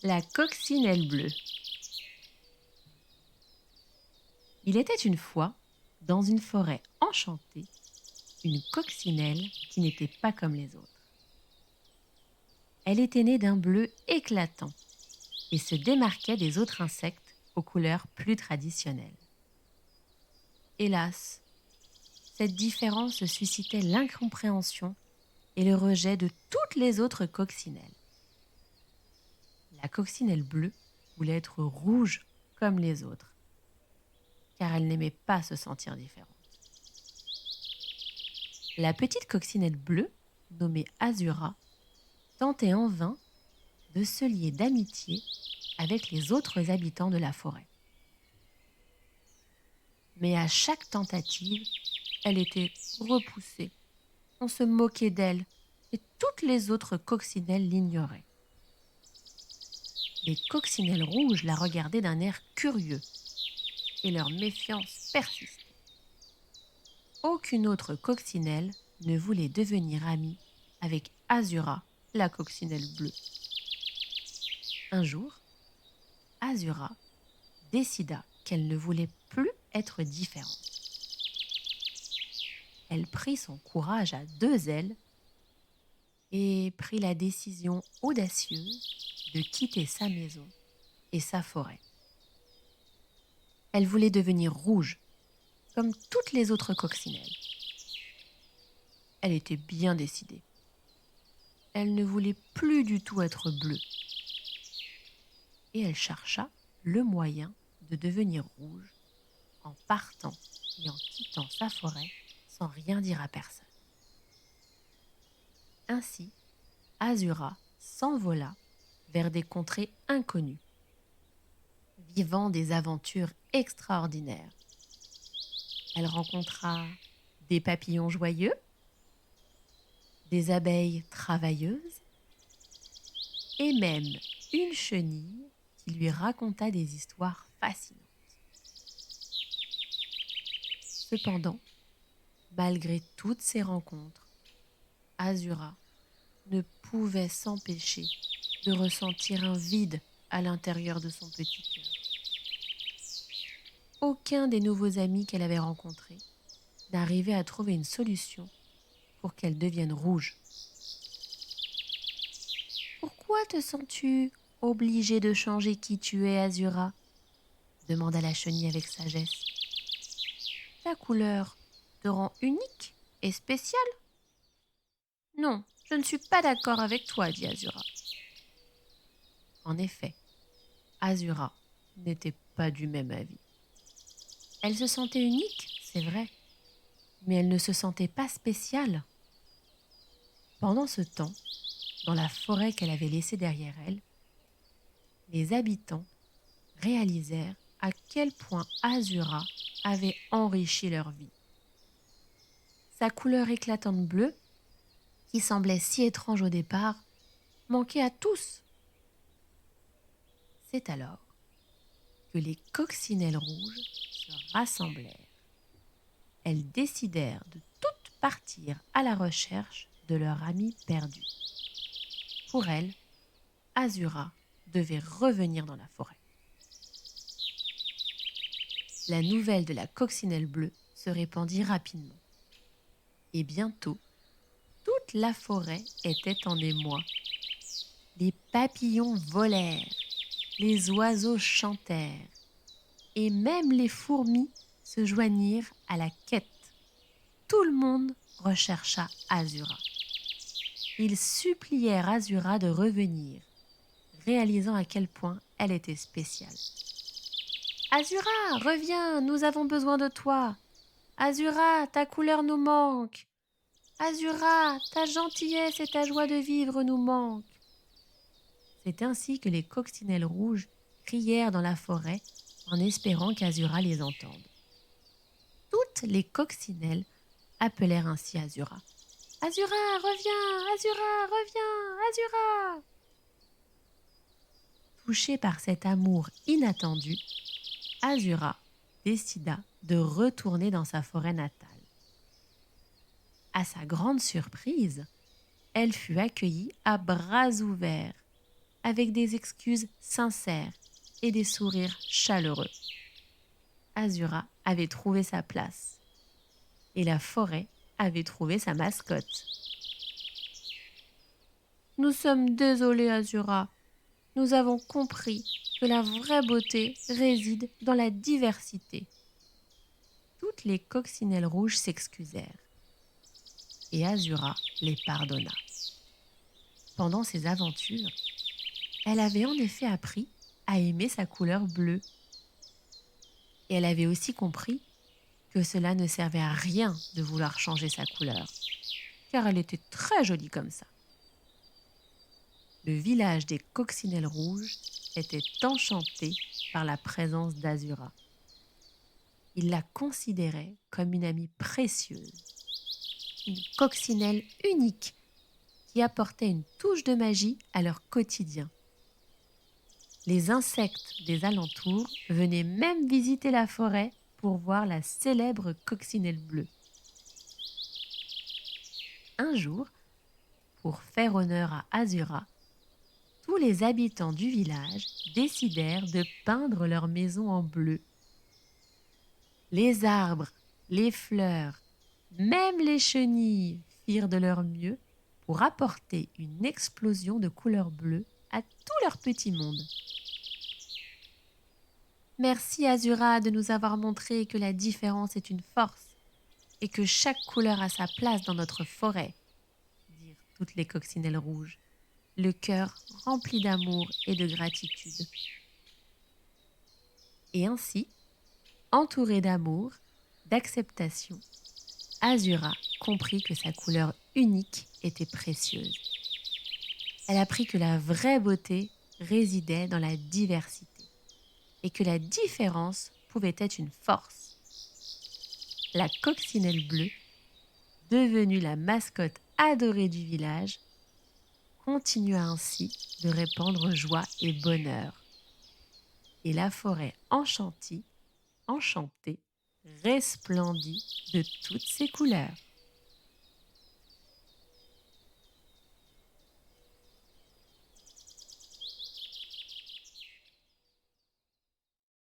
La coccinelle bleue. Il était une fois, dans une forêt enchantée, une coccinelle qui n'était pas comme les autres. Elle était née d'un bleu éclatant et se démarquait des autres insectes aux couleurs plus traditionnelles. Hélas, cette différence suscitait l'incompréhension et le rejet de toutes les autres coccinelles. La coccinelle bleue voulait être rouge comme les autres, car elle n'aimait pas se sentir différente. La petite coccinelle bleue, nommée Azura, tentait en vain de se lier d'amitié avec les autres habitants de la forêt. Mais à chaque tentative, elle était repoussée. On se moquait d'elle et toutes les autres coccinelles l'ignoraient. Les coccinelles rouges la regardaient d'un air curieux et leur méfiance persistait. Aucune autre coccinelle ne voulait devenir amie avec Azura, la coccinelle bleue. Un jour, Azura décida qu'elle ne voulait plus être différente. Elle prit son courage à deux ailes et prit la décision audacieuse de quitter sa maison et sa forêt. Elle voulait devenir rouge, comme toutes les autres coccinelles. Elle était bien décidée. Elle ne voulait plus du tout être bleue. Et elle chercha le moyen de devenir rouge en partant et en quittant sa forêt sans rien dire à personne. Ainsi, Azura s'envola vers des contrées inconnues, vivant des aventures extraordinaires. Elle rencontra des papillons joyeux, des abeilles travailleuses et même une chenille qui lui raconta des histoires fascinantes. Cependant, malgré toutes ces rencontres, Azura ne pouvait s'empêcher de ressentir un vide à l'intérieur de son petit cœur. Aucun des nouveaux amis qu'elle avait rencontrés n'arrivait à trouver une solution pour qu'elle devienne rouge. Pourquoi te sens-tu obligée de changer qui tu es, Azura ? Demanda la chenille avec sagesse. Ta couleur te rend unique et spéciale ? Non, je ne suis pas d'accord avec toi, dit Azura. En effet, Azura n'était pas du même avis. Elle se sentait unique, c'est vrai, mais elle ne se sentait pas spéciale. Pendant ce temps, dans la forêt qu'elle avait laissée derrière elle, les habitants réalisèrent à quel point Azura avait enrichi leur vie. Sa couleur éclatante bleue, qui semblait si étrange au départ, manquait à tous. C'est alors que les coccinelles rouges se rassemblèrent. Elles décidèrent de toutes partir à la recherche de leur ami perdu. Pour elles, Azura devait revenir dans la forêt. La nouvelle de la coccinelle bleue se répandit rapidement. Et bientôt, toute la forêt était en émoi. Les papillons volèrent, les oiseaux chantèrent, et même les fourmis se joignirent à la quête. Tout le monde rechercha Azura. Ils supplièrent Azura de revenir, réalisant à quel point elle était spéciale. Azura, reviens, nous avons besoin de toi. Azura, ta couleur nous manque. Azura, ta gentillesse et ta joie de vivre nous manquent. C'est ainsi que les coccinelles rouges crièrent dans la forêt en espérant qu'Azura les entende. Toutes les coccinelles appelèrent ainsi Azura. Azura, reviens! Azura, reviens! Azura! Touchée par cet amour inattendu, Azura décida de retourner dans sa forêt natale. À sa grande surprise, elle fut accueillie à bras ouverts. avec des excuses sincères et des sourires chaleureux. Azura avait trouvé sa place et la forêt avait trouvé sa mascotte. Nous sommes désolés, Azura. Nous avons compris que la vraie beauté réside dans la diversité. Toutes les coccinelles rouges s'excusèrent et Azura les pardonna. Pendant ses aventures, elle avait en effet appris à aimer sa couleur bleue. Et elle avait aussi compris que cela ne servait à rien de vouloir changer sa couleur, car elle était très jolie comme ça. Le village des coccinelles rouges était enchanté par la présence d'Azura. Il la considérait comme une amie précieuse, une coccinelle unique qui apportait une touche de magie à leur quotidien. Les insectes des alentours venaient même visiter la forêt pour voir la célèbre coccinelle bleue. Un jour, pour faire honneur à Azura, tous les habitants du village décidèrent de peindre leur maison en bleu. Les arbres, les fleurs, même les chenilles firent de leur mieux pour apporter une explosion de couleur bleue à tout leur petit monde. Merci Azura de nous avoir montré que la différence est une force et que chaque couleur a sa place dans notre forêt, dirent toutes les coccinelles rouges, le cœur rempli d'amour et de gratitude. Et ainsi, entourée d'amour, d'acceptation, Azura comprit que sa couleur unique était précieuse. Elle apprit que la vraie beauté résidait dans la diversité et que la différence pouvait être une force. La coccinelle bleue, devenue la mascotte adorée du village, continua ainsi de répandre joie et bonheur. Et la forêt enchantée, resplendit de toutes ses couleurs.